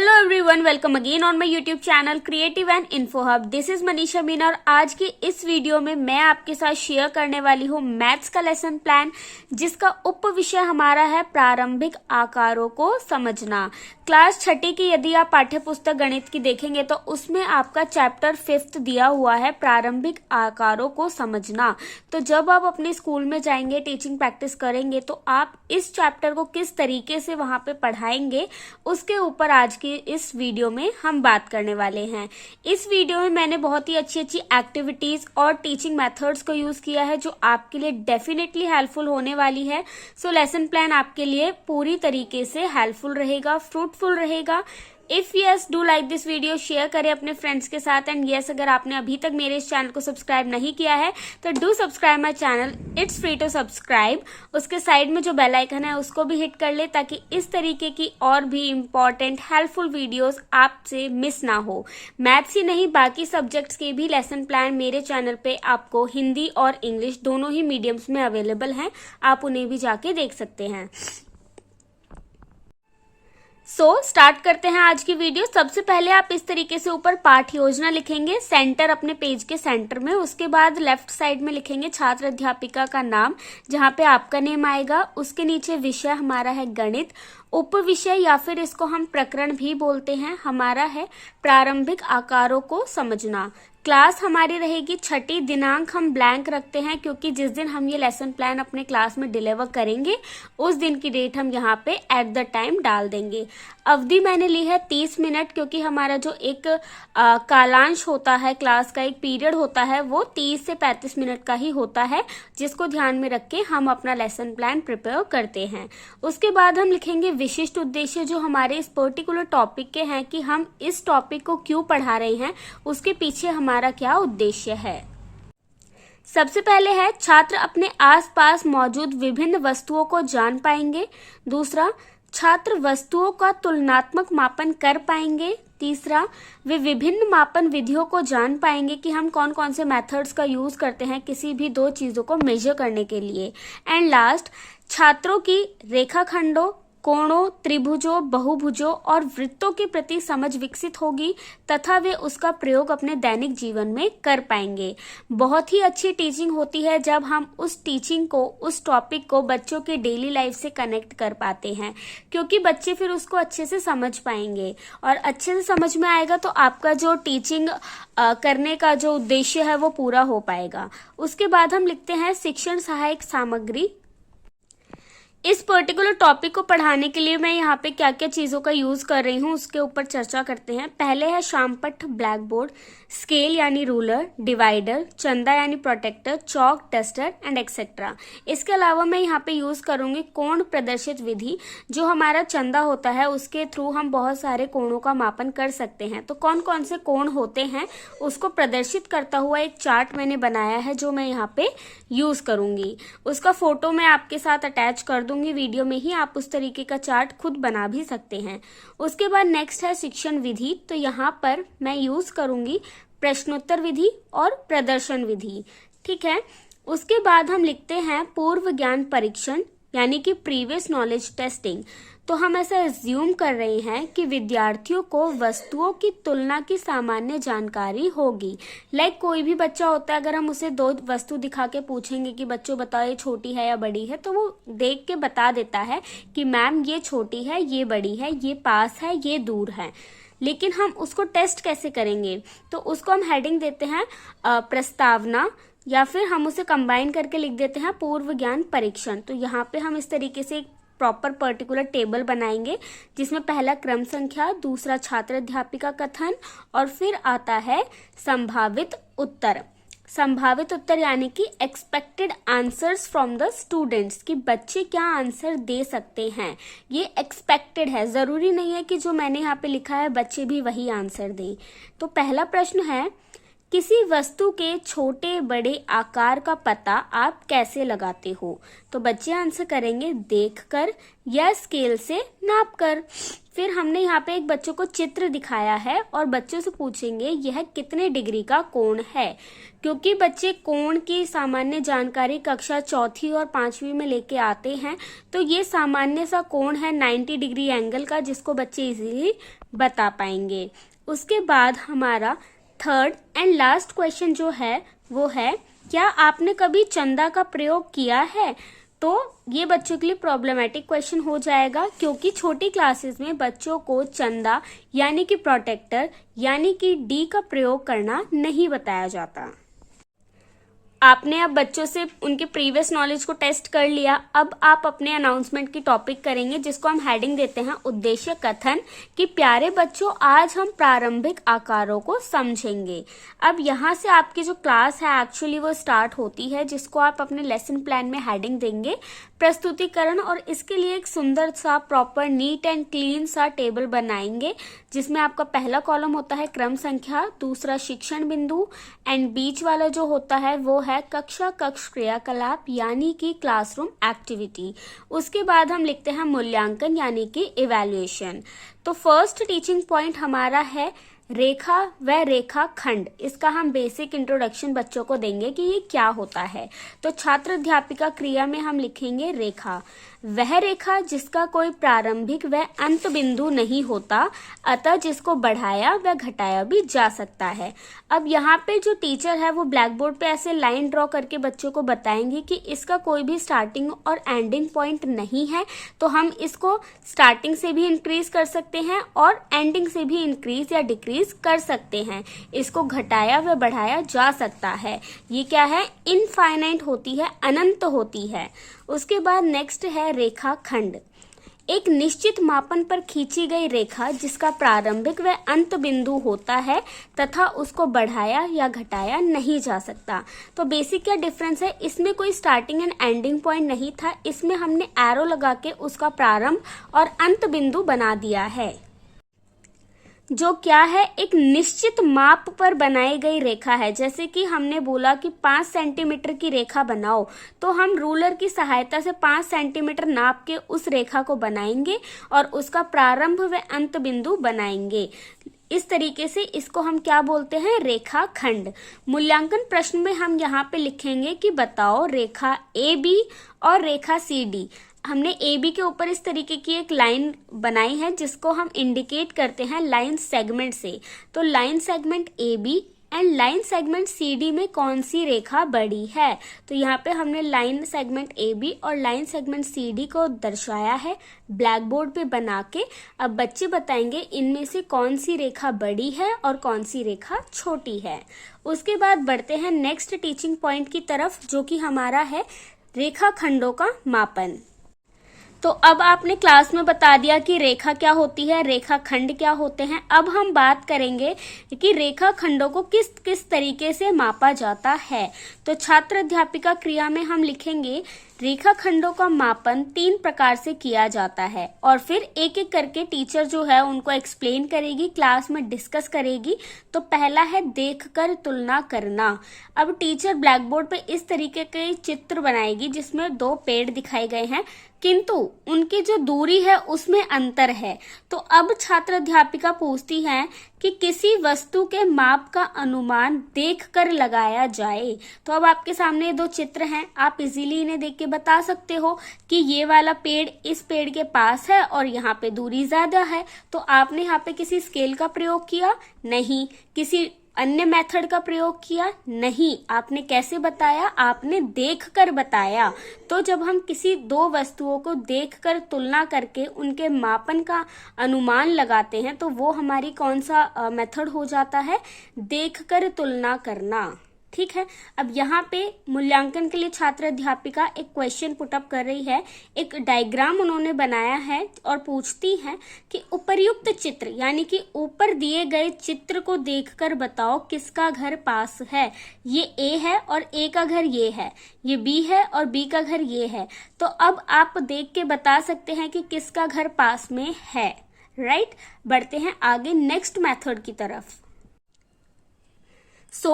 Hello everyone, welcome again on my YouTube channel creative and info hub. This is Manisha Meena और आज की इस video में मैं आपके साथ शेयर करने वाली हूँ मैथ्स का लेसन प्लान, जिसका उप विषय हमारा है प्रारंभिक आकारों को समझना। क्लास छठी की यदि आप पाठ्य पुस्तक गणित की देखेंगे तो उसमें आपका चैप्टर 5th दिया हुआ है प्रारंभिक आकारों को समझना। तो जब आप अपने स्कूल में जाएंगे, टीचिंग प्रैक्टिस करेंगे, तो आप इस चैप्टर को किस तरीके से वहां पे पढ़ाएंगे उसके ऊपर आज की इस वीडियो में हम बात करने वाले हैं। इस वीडियो में मैंने बहुत ही अच्छी अच्छी एक्टिविटीज और टीचिंग मेथड्स को यूज किया है जो आपके लिए डेफिनेटली हेल्पफुल होने वाली है। सो लेसन प्लान आपके लिए पूरी तरीके से हेल्पफुल रहेगा, फ्रूटफुल रहेगा। If yes, do like this video, share करें अपने फ्रेंड्स के साथ। एंड यस, अगर आपने अभी तक मेरे इस चैनल को सब्सक्राइब नहीं किया है तो do subscribe my channel, it's free to subscribe. उसके साइड में जो बेल आइकन है उसको भी हिट कर ले ताकि इस तरीके की और भी इम्पोर्टेंट हेल्पफुल वीडियोस आपसे मिस ना हो। मैथ्स ही नहीं, बाकी सब्जेक्ट्स के भी लेसन प्लान मेरे चैनल पे आपको हिंदी और इंग्लिश दोनों ही मीडियम्स में अवेलेबल हैं, आप उन्हें भी जाके देख सकते हैं। स्टार्ट करते हैं आज की वीडियो। सबसे पहले आप इस तरीके से ऊपर पाठ योजना लिखेंगे सेंटर, अपने पेज के सेंटर में। उसके बाद लेफ्ट साइड में लिखेंगे छात्र अध्यापिका का नाम, जहां पे आपका नेम आएगा। उसके नीचे विषय हमारा है गणित, उप विषय या फिर इसको हम प्रकरण भी बोलते हैं, हमारा है प्रारंभिक आकारों को समझना। क्लास हमारी रहेगी छठी। दिनांक हम ब्लैंक रखते हैं क्योंकि जिस दिन हम ये लेसन प्लान अपने क्लास में डिलीवर करेंगे उस दिन की डेट हम यहाँ पे एट द टाइम डाल देंगे। अवधि मैंने ली है 30 मिनट क्योंकि हमारा जो एक कालांश होता है, क्लास का एक पीरियड होता है, वो 30 से 35 मिनट का ही होता है, जिसको ध्यान में रख के हम अपना लेसन प्लान प्रिपेयर करते हैं। उसके बाद हम लिखेंगे विशिष्ट उद्देश्य, जो हमारे इस पर्टिकुलर टॉपिक के हैं कि हम इस टॉपिक को क्यों पढ़ा रहे हैं, उसके पीछे हमारा क्या उद्देश्य है। सबसे पहले है छात्र अपने आसपास मौजूद विभिन्न वस्तुओं को जान पाएंगे। दूसरा, छात्र वस्तुओं का तुलनात्मक मापन कर पाएंगे। तीसरा, वे विभिन्न मापन विधियों को जान पाएंगे कि हम कौन कौन से मेथड्स का यूज करते हैं किसी भी दो चीजों को मेजर करने के लिए। एंड लास्ट, छात्रों की रेखाखंडों, कोणों, त्रिभुजों, बहुभुजों और वृत्तों के प्रति समझ विकसित होगी तथा वे उसका प्रयोग अपने दैनिक जीवन में कर पाएंगे। बहुत ही अच्छी टीचिंग होती है जब हम उस टीचिंग को, उस टॉपिक को बच्चों के डेली लाइफ से कनेक्ट कर पाते हैं, क्योंकि बच्चे फिर उसको अच्छे से समझ पाएंगे और अच्छे से समझ में आएगा तो आपका जो टीचिंग करने का जो उद्देश्य है वो पूरा हो पाएगा। उसके बाद हम लिखते हैं शिक्षण सहायक सामग्री। इस पर्टिकुलर टॉपिक को पढ़ाने के लिए मैं यहाँ पे क्या क्या चीजों का यूज कर रही हूँ उसके ऊपर चर्चा करते हैं। पहले है शामपट्ट, ब्लैक बोर्ड, स्केल यानी रूलर, डिवाइडर, चंदा यानी protractor, chalk, duster and etcetera. इसके अलावा मैं यहाँ पे यूज करूंगी कोण प्रदर्शित विधि। जो हमारा चंदा होता है उसके थ्रू हम बहुत सारे कोणों का मापन कर सकते हैं। तो कौन कौन से कोण होते हैं उसको प्रदर्शित करता हुआ एक चार्ट मैंने बनाया है जो मैं यहाँ पे यूज करूंगी। उसका फोटो मैं आपके साथ अटैच कर वीडियो में ही, आप उस तरीके का चार्ट खुद बना भी सकते हैं। उसके बाद नेक्स्ट है शिक्षण विधि। तो यहाँ पर मैं यूज करूंगी प्रश्नोत्तर विधि और प्रदर्शन विधि, ठीक है। उसके बाद हम लिखते हैं पूर्व ज्ञान परीक्षण यानी कि प्रीवियस नॉलेज टेस्टिंग। तो हम ऐसा एज्यूम कर रहे हैं कि विद्यार्थियों को वस्तुओं की तुलना की सामान्य जानकारी होगी। लाइक कोई भी बच्चा होता है, अगर हम उसे दो वस्तु दिखा के पूछेंगे कि बच्चों बताओ ये छोटी है या बड़ी है, तो वो देख के बता देता है कि मैम ये छोटी है, ये बड़ी है, ये पास है, ये दूर है। लेकिन हम उसको टेस्ट कैसे करेंगे? तो उसको हम हेडिंग देते हैं प्रस्तावना, या फिर हम उसे कंबाइन करके लिख देते हैं पूर्व ज्ञान परीक्षण। तो यहाँ पे हम इस तरीके से प्रॉपर पर्टिकुलर टेबल बनाएंगे जिसमें पहला क्रम संख्या, दूसरा छात्र अध्यापिका कथन और फिर आता है संभावित उत्तर। संभावित उत्तर यानी कि expected answers from the students, कि बच्चे क्या आंसर दे सकते हैं। ये एक्सपेक्टेड है, जरूरी नहीं है कि जो मैंने यहाँ पे लिखा है बच्चे भी वही आंसर दें। तो पहला प्रश्न है किसी वस्तु के छोटे बड़े आकार का पता आप कैसे लगाते हो? तो बच्चे आंसर करेंगे देखकर या स्केल से नापकर। फिर हमने यहाँ पे एक बच्चों को चित्र दिखाया है और बच्चों से पूछेंगे यह कितने डिग्री का कोण है। क्योंकि बच्चे कोण की सामान्य जानकारी कक्षा चौथी और पांचवी में लेके आते हैं, तो ये सामान्य सा कोण है 90 डिग्री एंगल का, जिसको बच्चे इजीली बता पाएंगे। उसके बाद हमारा थर्ड एंड लास्ट क्वेश्चन जो है वो है, क्या आपने कभी चंदा का प्रयोग किया है? तो ये बच्चों के लिए प्रॉब्लमेटिक क्वेश्चन हो जाएगा, क्योंकि छोटी क्लासेस में बच्चों को चंदा यानी कि प्रोटेक्टर यानी कि डी का प्रयोग करना नहीं बताया जाता। आपने अब बच्चों से उनके प्रीवियस नॉलेज को टेस्ट कर लिया। अब आप अपने अनाउंसमेंट की टॉपिक करेंगे, जिसको हम हेडिंग देते हैं उद्देश्य कथन, कि प्यारे बच्चों आज हम प्रारंभिक आकारों को समझेंगे। अब यहाँ से आपकी जो क्लास है एक्चुअली वो स्टार्ट होती है, जिसको आप अपने लेसन प्लान में हेडिंग देंगे प्रस्तुतिकरण, और इसके लिए एक सुंदर सा प्रॉपर नीट एंड क्लीन सा टेबल बनाएंगे, जिसमें आपका पहला कॉलम होता है क्रम संख्या, दूसरा शिक्षण बिंदु, एंड बीच वाला जो होता है वो है कक्षा कक्ष क्रियाकलाप यानी कि क्लासरूम एक्टिविटी। उसके बाद हम लिखते हैं मूल्यांकन यानी कि इवैल्यूएशन। तो फर्स्ट टीचिंग पॉइंट हमारा है रेखा व रेखा खंड। इसका हम बेसिक इंट्रोडक्शन बच्चों को देंगे कि ये क्या होता है। तो छात्र अध्यापिका क्रिया में हम लिखेंगे रेखा, वह रेखा जिसका कोई प्रारंभिक व अंत बिंदु नहीं होता, अतः जिसको बढ़ाया व घटाया भी जा सकता है। अब यहाँ पे जो टीचर है वो ब्लैक बोर्ड पे ऐसे लाइन ड्रॉ करके बच्चों को बताएंगे कि इसका कोई भी स्टार्टिंग और एंडिंग पॉइंट नहीं है, तो हम इसको स्टार्टिंग से भी इंक्रीज कर सकते हैं और एंडिंग से भी इंक्रीज या डिक्रीज कर सकते हैं। इसको घटाया व बढ़ाया जा सकता है। ये क्या है? इनफाइनाइट होती है, अनंत होती है। उसके बाद नेक्स्ट है रेखा खंड, एक निश्चित मापन पर खींची गई रेखा जिसका प्रारंभिक व अंत बिंदु होता है तथा उसको बढ़ाया या घटाया नहीं जा सकता। तो बेसिक क्या डिफरेंस है? इसमें कोई स्टार्टिंग एंड एंडिंग पॉइंट नहीं था, इसमें हमने एरो लगा के उसका प्रारंभ और अंत बिंदु बना दिया है, जो क्या है? एक निश्चित माप पर बनाई गई रेखा है। जैसे कि हमने बोला कि 5 सेंटीमीटर की रेखा बनाओ, तो हम रूलर की सहायता से 5 सेंटीमीटर नाप के उस रेखा को बनाएंगे और उसका प्रारंभ व अंत बिंदु बनाएंगे। इस तरीके से इसको हम क्या बोलते हैं? रेखा खंड। मूल्यांकन प्रश्न में हम यहाँ पे लिखेंगे कि बताओ रेखा ए बी और रेखा सी डी। हमने ए बी के ऊपर इस तरीके की एक लाइन बनाई है, जिसको हम इंडिकेट करते हैं लाइन सेगमेंट से। तो line segment A B and line segment C D में कौन सी रेखा बड़ी है? तो यहाँ पे हमने लाइन सेगमेंट ए बी और लाइन सेगमेंट सी डी को दर्शाया है ब्लैक बोर्ड पे बना के। अब बच्चे बताएंगे इनमें से कौन सी रेखा बड़ी है और कौन सी रेखा छोटी है। उसके बाद बढ़ते हैं नेक्स्ट टीचिंग पॉइंट की तरफ, जो कि हमारा है रेखा खंडों का मापन। तो अब आपने क्लास में बता दिया कि रेखा क्या होती है, रेखा खंड क्या होते हैं। अब हम बात करेंगे कि रेखा खंडों को किस किस तरीके से मापा जाता है। तो छात्र अध्यापिका क्रिया में हम लिखेंगे रेखा खंडों का मापन 3 प्रकार से किया जाता है, और फिर एक एक करके टीचर जो है उनको एक्सप्लेन करेगी, क्लास में डिस्कस करेगी। तो पहला है देखकर तुलना करना। अब टीचर ब्लैक बोर्ड पे इस तरीके के चित्र बनाएगी जिसमें 2 पेड़ दिखाए गए हैं, किंतु उनकी जो दूरी है उसमें अंतर है। तो अब छात्र अध्यापिका पूछती है कि किसी वस्तु के माप का अनुमान देखकर लगाया जाए। तो अब आपके सामने 2 चित्र हैं, आप इजीली इन्हें देख के बता सकते हो कि ये वाला पेड़ इस पेड़ के पास है और यहाँ पे दूरी ज्यादा है। तो आपने यहाँ पे किसी स्केल का प्रयोग किया? नहीं। किसी अन्य मेथड का प्रयोग किया? नहीं। आपने कैसे बताया? आपने देखकर बताया। तो जब हम किसी 2 वस्तुओं को देखकर तुलना करके उनके मापन का अनुमान लगाते हैं, तो वो हमारी कौन सा मेथड हो जाता है? देखकर तुलना करना। ठीक है। अब यहाँ पे मूल्यांकन के लिए छात्र अध्यापिका एक क्वेश्चन पुटअप कर रही है, एक डायग्राम उन्होंने बनाया है और पूछती है कि उपर्युक्त चित्र यानी कि ऊपर दिए गए चित्र को देखकर बताओ किसका घर पास है। ये ए है और ए का घर ये है, ये बी है और बी का घर ये है। तो अब आप देख के बता सकते हैं कि किसका घर पास में है। राइट। बढ़ते हैं आगे नेक्स्ट मेथड की तरफ।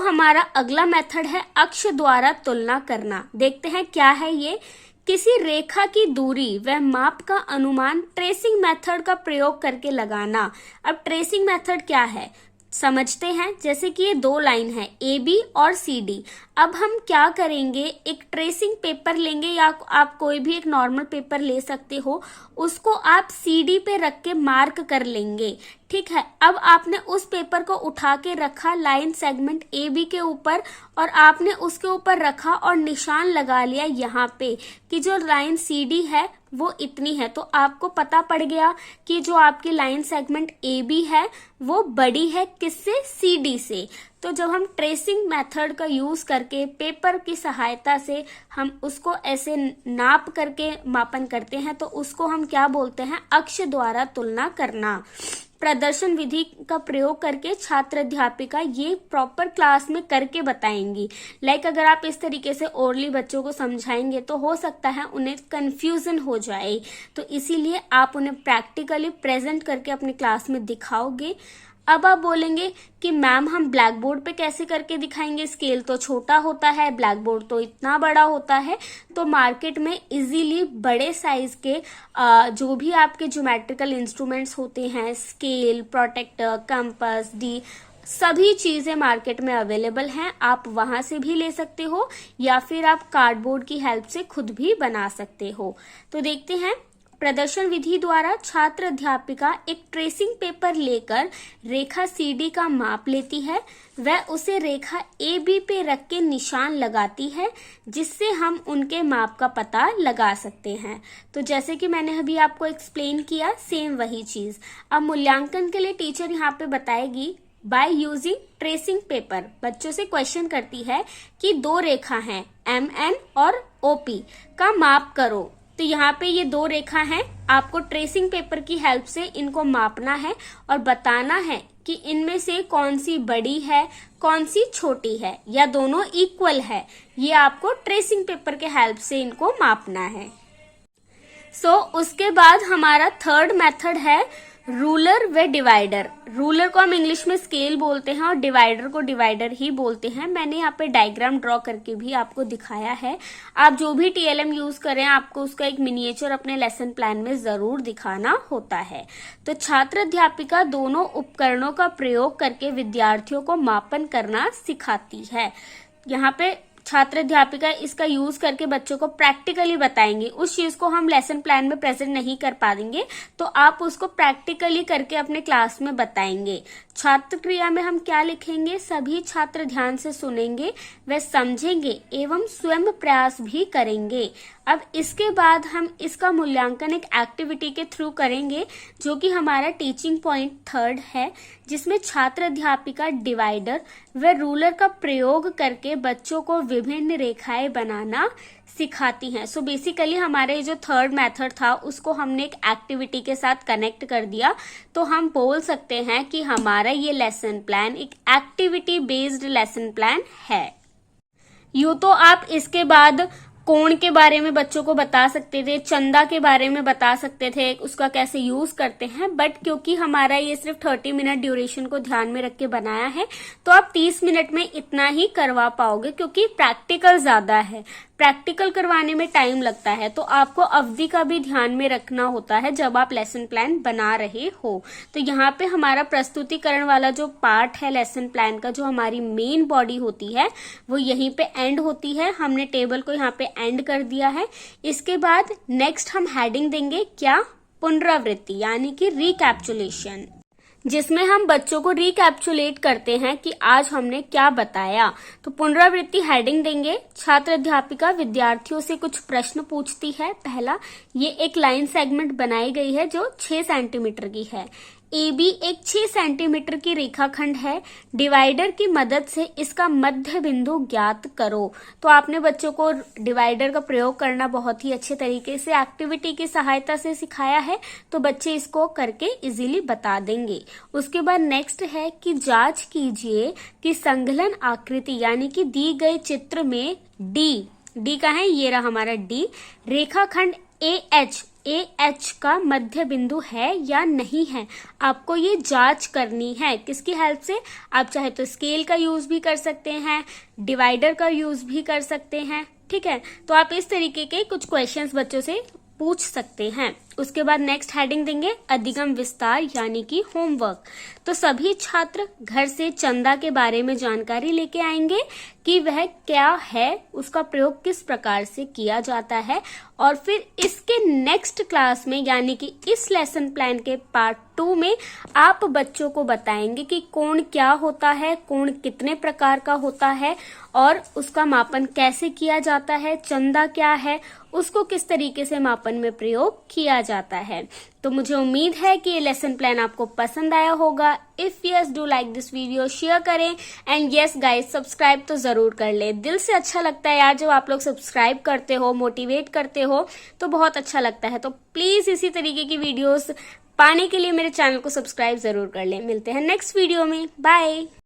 हमारा अगला मेथड है अक्ष द्वारा तुलना करना। देखते हैं क्या है ये। किसी रेखा की दूरी व माप का अनुमान ट्रेसिंग मेथड का प्रयोग करके लगाना। अब ट्रेसिंग मेथड क्या है समझते हैं। जैसे कि ये दो लाइन है ए बी और सी डी। अब हम क्या करेंगे, एक ट्रेसिंग पेपर लेंगे या आप कोई भी एक नॉर्मल पेपर ले सकते हो, उसको आप सी डी पे रख के मार्क कर लेंगे। ठीक है, अब आपने उस पेपर को उठा के रखा लाइन सेगमेंट ए बी के ऊपर और आपने उसके ऊपर रखा और निशान लगा लिया यहाँ पे कि जो लाइन सी डी है वो इतनी है। तो आपको पता पड़ गया कि जो आपकी लाइन सेगमेंट ए बी है वो बड़ी है किससे, सी डी से। तो जब हम ट्रेसिंग मेथड का यूज करके पेपर की सहायता से हम उसको ऐसे नाप करके मापन करते हैं तो उसको हम क्या बोलते हैं, अक्ष द्वारा तुलना करना। प्रदर्शन विधि का प्रयोग करके छात्र अध्यापिका ये प्रॉपर क्लास में करके बताएंगी। अगर आप इस तरीके से ओरली बच्चों को समझाएंगे तो हो सकता है उन्हें कंफ्यूजन हो जाए, तो इसीलिए आप उन्हें प्रैक्टिकली प्रेजेंट करके अपनी क्लास में दिखाओगे। अब आप बोलेंगे कि मैम हम ब्लैक बोर्ड पे कैसे करके दिखाएंगे, स्केल तो छोटा होता है, ब्लैक बोर्ड तो इतना बड़ा होता है। तो मार्केट में इजीली बड़े साइज के जो भी आपके ज्योमेट्रिकल इंस्ट्रूमेंट्स होते हैं, स्केल, प्रोटेक्टर, कंपास, डी, सभी चीजें मार्केट में अवेलेबल हैं। आप वहां से भी ले सकते हो या फिर आप कार्डबोर्ड की हेल्प से खुद भी बना सकते हो। तो देखते हैं, प्रदर्शन विधि द्वारा छात्र अध्यापिका एक ट्रेसिंग पेपर लेकर रेखा सीडी का माप लेती है, वह उसे रेखा ए बी पे रख के निशान लगाती है, जिससे हम उनके माप का पता लगा सकते हैं। तो जैसे कि मैंने अभी आपको एक्सप्लेन किया, सेम वही चीज अब मूल्यांकन के लिए टीचर यहाँ पे बताएगी। बाय यूजिंग ट्रेसिंग पेपर बच्चों से क्वेश्चन करती है कि दो रेखा हैं MN और OP का माप करो। तो यहाँ पे ये दो रेखा हैं, आपको ट्रेसिंग पेपर की हेल्प से इनको मापना है और बताना है कि इनमें से कौन सी बड़ी है कौन सी छोटी है या दोनों इक्वल है। ये आपको ट्रेसिंग पेपर के हेल्प से इनको मापना है। उसके बाद हमारा थर्ड मेथड है रूलर व डिवाइडर। रूलर को हम इंग्लिश में स्केल बोलते हैं और डिवाइडर को डिवाइडर ही बोलते हैं। मैंने यहाँ पे डायग्राम ड्रॉ करके भी आपको दिखाया है। आप जो भी TLM यूज करें आपको उसका एक मिनिएचर अपने लेसन प्लान में जरूर दिखाना होता है। तो छात्र अध्यापिका दोनों उपकरणों का प्रयोग करके विद्यार्थियों को मापन करना सिखाती है। यहाँ पे छात्र अध्यापिका इसका यूज करके बच्चों को प्रैक्टिकली बताएंगे। उस चीज को हम लेसन प्लान में प्रेजेंट नहीं कर पाएंगे तो आप उसको प्रैक्टिकली करके अपने क्लास में बताएंगे। छात्र क्रिया में हम क्या लिखेंगे, सभी छात्र ध्यान से सुनेंगे व समझेंगे एवं स्वयं प्रयास भी करेंगे। अब इसके बाद हम इसका मूल्यांकन एक एक्टिविटी के थ्रू करेंगे जो कि हमारा टीचिंग पॉइंट थर्ड है, जिसमें छात्र अध्यापिका डिवाइडर व रूलर का प्रयोग करके बच्चों को विभिन्न रेखाएं बनाना सिखाती हैं। सो बेसिकली हमारे जो थर्ड मेथड था उसको हमने एक एक्टिविटी के साथ कनेक्ट कर दिया। तो हम बोल सकते हैं कि हमारा ये लेसन प्लान एक एक्टिविटी बेस्ड लेसन प्लान है। यूं तो आप इसके बाद कोण के बारे में बच्चों को बता सकते थे, चंदा के बारे में बता सकते थे, उसका कैसे यूज करते हैं, बट क्योंकि हमारा ये सिर्फ 30 मिनट ड्यूरेशन को ध्यान में रख के बनाया है तो आप 30 मिनट में इतना ही करवा पाओगे, क्योंकि प्रैक्टिकल ज्यादा है। प्रैक्टिकल करवाने में टाइम लगता है तो आपको अवधि का भी ध्यान में रखना होता है जब आप लेसन प्लान बना रहे हो। तो यहाँ पे हमारा प्रस्तुतिकरण वाला जो पार्ट है लेसन प्लान का, जो हमारी मेन बॉडी होती है वो यहीं पे एंड होती है। हमने टेबल को यहाँ पे एंड कर दिया है। इसके बाद नेक्स्ट हम हेडिंग देंगे क्या, पुनरावृत्ति यानी कि रिकैप्चुलेशन, जिसमें हम बच्चों को रिकैप्चुलेट करते हैं कि आज हमने क्या बताया। तो पुनरावृत्ति हेडिंग देंगे। छात्र अध्यापिका विद्यार्थियों से कुछ प्रश्न पूछती है। पहला, ये एक लाइन सेगमेंट बनाई गई है जो 6 सेंटीमीटर की है। AB एक 6 सेंटीमीटर की रेखाखंड है। डिवाइडर की मदद से इसका मध्य बिंदु ज्ञात करो। तो आपने बच्चों को डिवाइडर का प्रयोग करना बहुत ही अच्छे तरीके से एक्टिविटी की सहायता से सिखाया है, तो बच्चे इसको करके इजीली बता देंगे। उसके बाद नेक्स्ट है कि जांच कीजिए कि संलग्न आकृति यानी कि दी गई चित्र में डी का है, ये रहा हमारा डी, रेखाखंड AH AH का मध्य बिंदु है या नहीं है, आपको ये जांच करनी है। किसकी हेल्प से? आप चाहे तो स्केल का यूज भी कर सकते हैं, डिवाइडर का यूज भी कर सकते हैं, ठीक है। तो आप इस तरीके के कुछ क्वेश्चंस बच्चों से पूछ सकते हैं। उसके बाद नेक्स्ट हेडिंग देंगे अधिगम विस्तार यानी कि होमवर्क। तो सभी छात्र घर से चंदा के बारे में जानकारी लेके आएंगे कि वह क्या है, उसका प्रयोग किस प्रकार से किया जाता है, और फिर इसके नेक्स्ट क्लास में यानी कि इस लेसन प्लान के पार्ट 2 में आप बच्चों को बताएंगे कि कोण क्या होता है, कोण कितने प्रकार का होता है और उसका मापन कैसे किया जाता है, चंदा क्या है, उसको किस तरीके से मापन में प्रयोग किया जाता है। तो मुझे उम्मीद है कि ये लेसन प्लान आपको पसंद आया होगा। If yes, do like this video, share करें, एंड यस गाइस, सब्सक्राइब तो जरूर कर ले। दिल से अच्छा लगता है यार जब आप लोग सब्सक्राइब करते हो, मोटिवेट करते हो, तो बहुत अच्छा लगता है। तो प्लीज इसी तरीके की वीडियोस पाने के लिए मेरे चैनल को सब्सक्राइब जरूर कर ले। मिलते हैं नेक्स्ट वीडियो में, बाय।